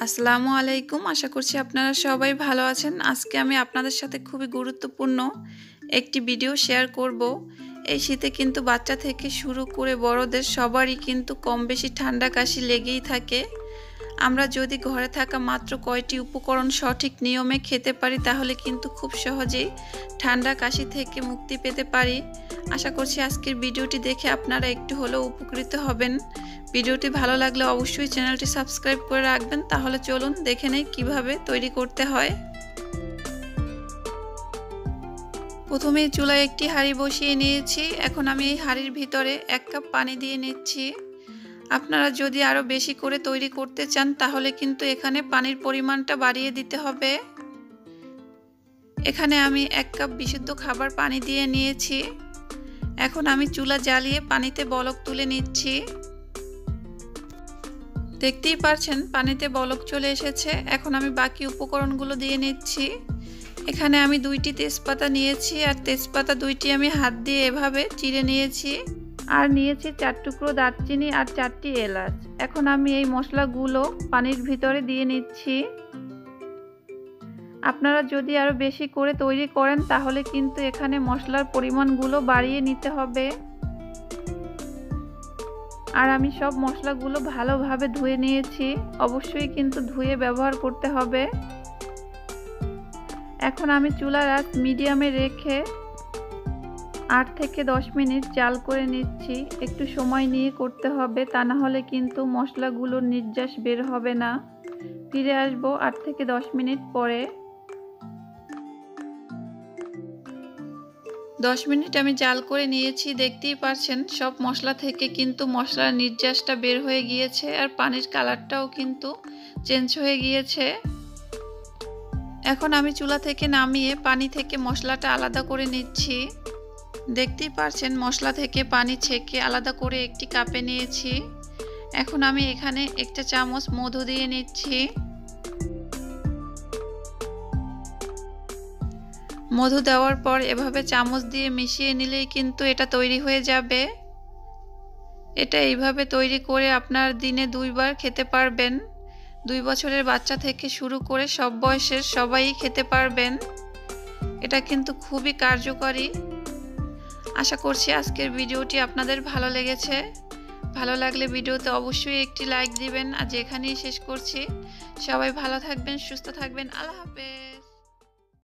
আসসালামু আলাইকুম। আশা করছি আপনারা সবাই ভালো আছেন। আজকে আমি আপনাদের সাথে খুবই গুরুত্বপূর্ণ একটি ভিডিও শেয়ার করব। এই শীতে কিন্তু বাচ্চা থেকে শুরু করে বড়দের সবারই কিন্তু কম বেশি ঠান্ডা কাশি লেগেই থাকে। আমরা যদি ঘরে থাকা মাত্র কয়টি উপকরণ সঠিক নিয়মে খেতে পারি তাহলে কিন্তু খুব সহজেই ঠান্ডা কাশি থেকে মুক্তি পেতে পারি। আশা করছি আজকের ভিডিওটি দেখে আপনারা একটু হলেও উপকৃত হবেন। ভিডিওটি ভালো লাগলে অবশ্যই চ্যানেলটি সাবস্ক্রাইব করে রাখবেন। তাহলে চলুন দেখে নেই কিভাবে তৈরি করতে হয়। প্রথমে চুলায় একটি হাঁড়ি বসিয়ে নিয়েছি। এখন আমি এই হাঁড়ির ভিতরে 1 কাপ পানি দিয়ে নিচ্ছি। আপনারা যদি আরও বেশি করে তৈরি করতে চান তাহলে কিন্তু এখানে পানির পরিমাণটা বাড়িয়ে দিতে হবে। এখানে আমি 1 কাপ বিশুদ্ধ খাবার পানি দিয়ে নিয়েছি। এখন আমি চুলা জ্বালিয়ে পানিতে বলক তুলে নিচ্ছি। দেখতেই পাচ্ছেন পানিতে বলক চলে এসেছে। এখন আমি বাকি উপকরণগুলো দিয়ে নিচ্ছি। এখানে আমি 2টি তেজপাতা নিয়েছি আর তেজপাতা 2টি আমি হাত দিয়ে এভাবে চিড়ে নিয়েছি। আর নিয়েছি 4 টুকরো দারচিনি আর 4টি এলাচ। এখন আমি এই মশলাগুলো পানির ভিতরে দিয়ে নিচ্ছি। আপনারা যদি আরও বেশি করে তৈরি করেন তাহলে কিন্তু এখানে মশলার পরিমাণগুলো বাড়িয়ে নিতে হবে। আর আমি সব মশলাগুলো ভালোভাবে ধুয়ে নিয়েছি। অবশ্যই কিন্তু ধুয়ে ব্যবহার করতে হবে। এখন আমি চুলার আঁচ মিডিয়ামে রেখে 8 থেকে 10 মিনিট জাল করে নিচ্ছি। একটু সময় নিয়ে করতে হবে, তা না হলে কিন্তু মশলাগুলোর নির্যাস বের হবে না। ফিরে আসবো 8 থেকে 10 মিনিট পরে। 10 মিনিট আমি জাল করে নিয়েছি। দেখতেই পাচ্ছেন সব মশলা থেকে কিন্তু মশলার নির্যাসটা বের হয়ে গিয়েছে আর পানির কালারটাও কিন্তু চেঞ্জ হয়ে গিয়েছে। এখন আমি চুলা থেকে নামিয়ে পানি থেকে মশলাটা আলাদা করে নিচ্ছি। দেখতেই পাচ্ছেন মশলা থেকে পানি ছেঁকে আলাদা করে একটি কাপে নিয়েছি। এখন আমি এখানে 1 চামচ মধু দিয়ে নিচ্ছি। মধু দেওয়ার পর এভাবে চামচ দিয়ে মিশিয়ে নিলেই কিন্তু এটা তৈরি হয়ে যাবে। এটা এইভাবে তৈরি করে আপনার দিনে 2 বার খেতে পারবেন। 2 বছরের বাচ্চা থেকে শুরু করে সব বয়সের সবাই খেতে পারবেন। এটা কিন্তু খুবই কার্যকরী। আশা করছি আজকের ভিডিওটি আপনাদের ভালো লেগেছে। ভালো লাগলে ভিডিওতে অবশ্যই একটি লাইক দিবেন। আজ এখানেই শেষ করছি। সবাই ভালো থাকবেন, সুস্থ থাকবেন। আল্লাহ হাফেজ।